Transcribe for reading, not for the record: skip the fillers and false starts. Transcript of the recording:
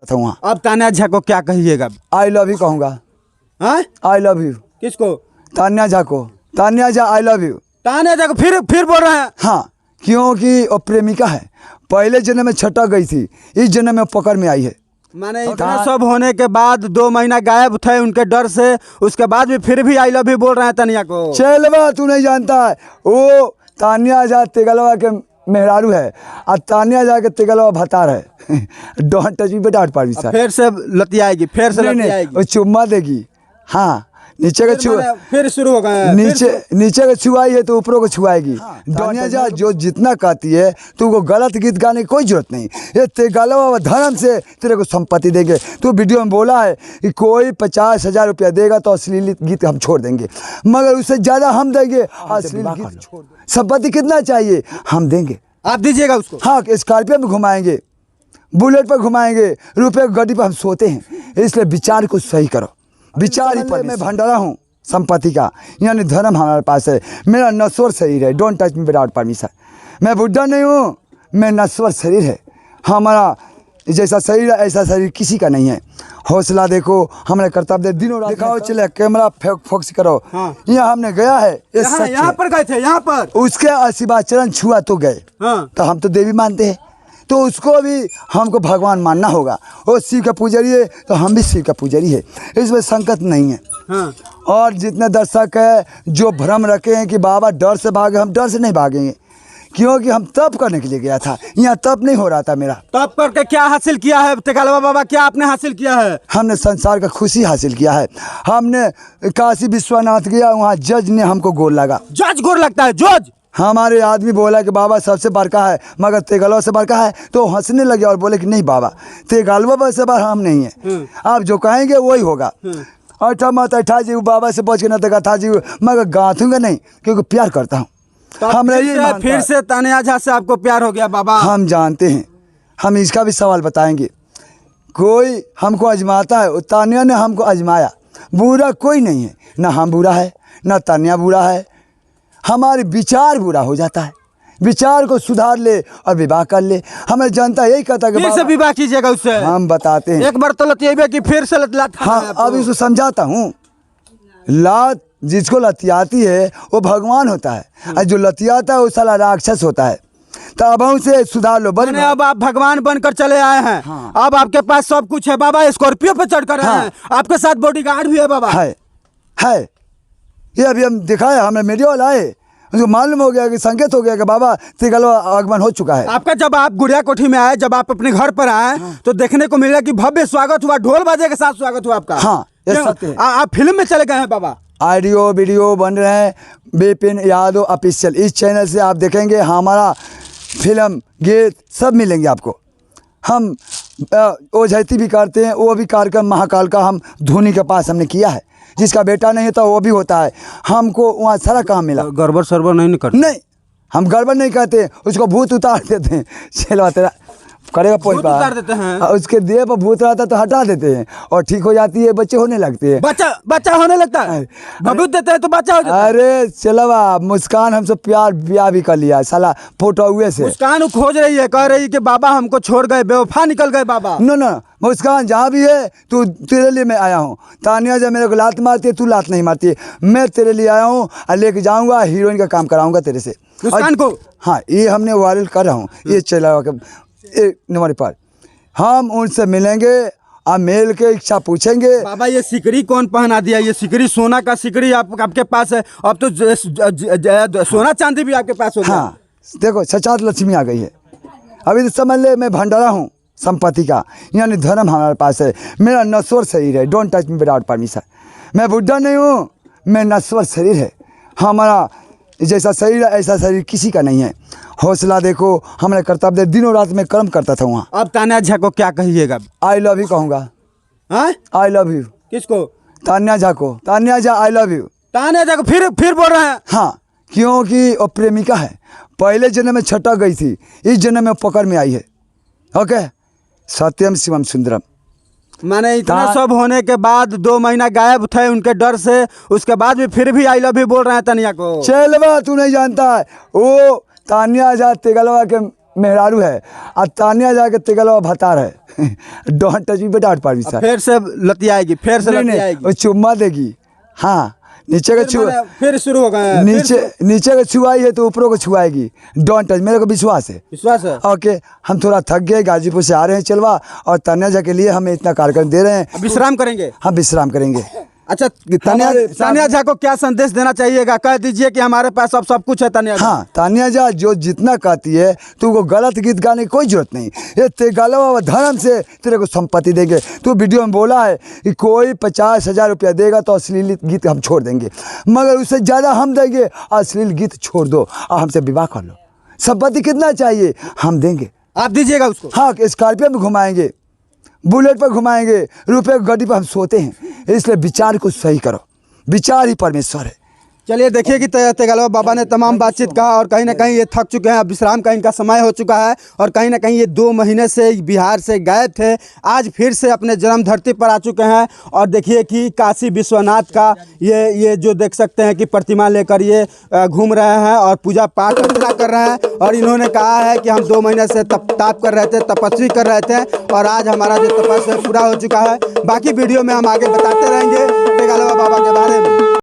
था वहाँ। अब तान्या झा को क्या कहिएगा? आई लव यू कहूँगा। हाँ, आई लव यू। किसको? तान्या झा को। Tanya Jha I love you. Tanya Jha को फिर बोल रहे हैं? हाँ, क्योंकि वो प्रेमिका है, पहले जन्म में छटक गई थी, इस जन्म में पकड़ में आई है। माने इतना सब होने के बाद 2 महीना गायब थे उनके डर से, उसके बाद भी फिर भी आई लव यू बोल रहे हैं तान्या को। चलवा तू नहीं जानता है, वो तान्या झा तेगलवा के मेहरारू है और तान्या झा के तेगलवा भतार है। डोंट टच मी बेटा, हट पाड़ी सर। फिर से लतियाएगी, फिर से लतियाएगी। वो चुम्मा देगी। हाँ, नीचे का फिर शुरू हो गए। नीचे का छुआई है तो ऊपरों को छुआएगी। तान्या झा जो जितना कहती है तू को गलत गीत गाने की कोई जरूरत नहीं। ये तेगलवा धर्म से तेरे को संपत्ति देंगे। तू वीडियो में बोला है कि कोई 50,000 रुपया देगा तो अश्लील गीत हम छोड़ देंगे, मगर उससे ज़्यादा हम देंगे अश्लील गीत। संपत्ति कितना चाहिए हम देंगे, आप दीजिएगा उसको। हाँ, स्कॉर्पियो में घुमाएंगे, बुलेट पर घुमाएंगे, रुपये गाड़ी पर हम सोते हैं। इसलिए विचार को सही करो। विचार ही पर मैं भंडारा हूँ संपत्ति का, यानी धर्म हमारे पास है। मेरा नश्वर शरीर है, don't touch me without permission. मैं बुढ़ा नहीं हूँ, मैं नश्वर शरीर है। हमारा जैसा शरीर है ऐसा शरीर किसी का नहीं है। हौसला देखो, हमारे कर्तव्य दिनों रात दिखाओ। चले कैमरा फोकस करो। हाँ। यहाँ हमने गया है, यहाँ पर गए थे, यहाँ पर उसके आशीर्वाद चरण छुआ तो गए। हाँ। तो हम तो देवी मानते हैं, तो उसको भी हमको भगवान मानना होगा। वो शिव का पुजारी है तो हम भी शिव का पुजारी है, इसमें संकट नहीं है। हाँ। और जितने दर्शक है जो भ्रम रखे हैं कि बाबा डर से भागे, हम डर से नहीं भागेंगे, क्योंकि हम तप करने के लिए गया था। यहाँ तप नहीं हो रहा था मेरा। तप करके क्या हासिल किया है तेगलवा बाबा, क्या आपने हासिल किया है? हमने संसार का खुशी हासिल किया है। हमने काशी विश्वनाथ गया, वहाँ जज ने हमको गोर लगा। जज गोर लगता है? जज हमारे आदमी बोला कि बाबा सबसे बड़का है, मगर तेगलवा से बड़का है, तो हंसने लगे और बोले कि नहीं बाबा, तेगलवा से बड़ा हम नहीं है, आप जो कहेंगे वही होगा। ऐठा मत ऐठा जी, बाबा से बच के न तक था जी, मगर गाथूंगा नहीं, क्योंकि प्यार करता हूँ। फिर से तान्या झा से आपको प्यार हो गया बाबा? हम जानते हैं, हम इसका भी सवाल बताएंगे। कोई हमको आजमाता है, तान्या ने हमको आजमाया। बुरा कोई नहीं है, ना हम बुरा है ना तान्या बुरा है, हमारे विचार बुरा हो जाता है। विचार को सुधार ले और विवाह कर ले। हमें जनता यही कहता है कि फिर से विवाह कीजिएगा उससे। हम बताते हैं, एक बार तो लतियाइए कि फिर से लत। हाँ, अब इसको समझाता हूँ। लात जिसको लतियाती है वो भगवान होता है, और जो लतियाता है वो साला राक्षस होता है। तो अब से सुधार लो। बने अब आप भगवान बनकर चले आए हैं। हाँ। अब आपके पास सब कुछ है बाबा, स्कॉर्पियो पे चढ़कर आए हैं। आपके साथ बॉडीगार्ड भी है बाबा। है ये अभी हम दिखाया, हमें मीडिया वाला आए, उसको मालूम हो गया कि संकेत हो गया कि बाबा तेगलवा आगमन हो चुका है। आपका जब आप गुड़िया कोठी में आए, जब आप अपने घर पर आए, तो देखने को मिला कि भव्य स्वागत हुआ, ढोल बाजे के साथ स्वागत हुआ आपका। हाँ, ये सत्य है। आप फिल्म में चले गए हैं बाबा। ऑडियो वीडियो बन रहे हैं विपिन यादव ऑफिशियल, इस चैनल से आप देखेंगे हमारा फिल्म गीत सब मिलेंगे आपको। हम ओझैती भी करते हैं, वो भी कार्यक्रम महाकाल का हम धोनी के पास हमने किया है। जिसका बेटा नहीं होता वो भी होता है, हमको वहाँ सारा काम मिला। गड़बड़ सरबड़ नहीं करते? नहीं, हम गड़बड़ नहीं कहते, उसको भूत उतार देते हैं। चलो तेरा करेगा पोई पर उतार देते हैं। उसके देह पर भूत रहता तो हटा देते हैं और ठीक हो जाती है, बच्चे होने लगते हैं। बच्चा होने लगता है, भभूत देते हैं तो बच्चा हो जाता है। अरे चलवा, मुस्कान हमसे प्यार ब्याह भी कर लिया साला फोटो हुए से। मुस्कान खोज रही है, कह रही है कि बाबा हमको छोड़ गए, बेवफा निकल गए बाबा। नो, मुस्कान जहाँ भी है तू, तेरे लिए मैं आया हूँ। तान्या जब मेरे को लात मारती है, तू लात नहीं मारती है, मैं तेरे लिए आया हूँ और लेके जाऊँगा, हीरोइन का काम कराऊंगा तेरे से मुस्कान को। हाँ, ये हमने वायरल कर रहा हूँ, ये चला नंबर पर हम उनसे मिलेंगे और मेल के इच्छा पूछेंगे। बाबा ये सिकड़ी कौन पहना दिया? ये सिकड़ी सोना का सिकड़ी आपके पास है, अब तो सोना चांदी भी आपके पास हो गया। हाँ, देखो सचात लक्ष्मी आ गई है। अभी तो समझ ले मैं भंडारा हूँ संपत्ति का, यानी धर्म हमारे पास है। मेरा नश्वर शरीर है, don't touch me without permission. मैं बुढ़ा नहीं हूँ, मैं नश्वर शरीर है। हमारा जैसा शरीर है ऐसा शरीर किसी का नहीं है। हौसला देखो, हमारे कर्तव्य दिनों रात में कर्म करता था वहाँ। अब तान्या झा को क्या कहिएगा? आई लव यू कहूँगा। हाँ, आई लव यू। किसको? तान्या झा को। Tanya Jha I love you. Tanya Jha को फिर बोल रहे हैं? हाँ, क्योंकि वो प्रेमिका है, पहले जन्म में छटक गई थी, इस जन्म में पकड़ में आई है। ओके, सत्यम शिवम सुंदरम। माने इतना सब होने के बाद 2 महीना गायब थे उनके डर से, उसके बाद भी फिर भी आई लव यू बोल रहे हैं तान्या को। चलवा तू नहीं जानता है, वो तान्या झा तेगलवा के मेहरारू है और तानिया जाके तेगलवा भतार है डोंट टच मी बेटा आठ पार सर फिर से लतियाएगी, फिर से नहीं नहीं लतियाएगी। वो चुम्मा देगी। हाँ नीचे का छुआ फिर शुरू हो गए हैं, फिर नीचे का छुआई है तो ऊपरों को छुआएगी। डोंट टच, मेरे को विश्वास है। विश्वास है। ओके हम थोड़ा थक गए, गाजीपुर से आ रहे हैं चलवा, और तन्या के लिए हमें इतना कार्यक्रम दे रहे हैं। विश्राम करेंगे। हम विश्राम करेंगे। अच्छा तानिया झा को क्या संदेश देना चाहिएगा? कह दीजिए कि हमारे पास अब सब कुछ है तानिया झा। हाँ तानिया झा जो जितना कहती है तू को गलत गीत गाने की कोई जरूरत नहीं। ये तेगलवा धर्म से तेरे को संपत्ति देंगे। तू वीडियो में बोला है कि कोई 50,000 रुपया देगा तो अश्लील गीत हम छोड़ देंगे, मगर उससे ज़्यादा हम देंगे। अश्लील गीत छोड़ दो और हमसे विवाह कर लो। संपत्ति कितना चाहिए हम देंगे। आप दीजिएगा उसको। हाँ स्कॉर्पियो में घुमाएंगे, बुलेट पर घुमाएंगे, रुपये गाड़ी पर हम सोते हैं। इसलिए विचार को सही करो, विचार ही परमेश्वर है। चलिए देखिए कि तेगलवा बाबा ने तमाम बातचीत कहा और कहीं ना कहीं ये थक चुके हैं। अब विश्राम का इनका समय हो चुका है और कहीं ना कहीं ये 2 महीने से बिहार से गायब थे, आज फिर से अपने जन्म धरती पर आ चुके हैं। और देखिए कि काशी विश्वनाथ का ये जो देख सकते हैं कि प्रतिमा लेकर ये घूम रहे हैं और पूजा पाठ अर्चना कर रहे हैं। और इन्होंने कहा है कि हम 2 महीने से ताप कर रहे थे, तपस्वी कर रहे थे और आज हमारा जो तपस्या पूरा हो चुका है। बाकी वीडियो में हम आगे बताते रहेंगे तेगलवा बाबा के बारे में।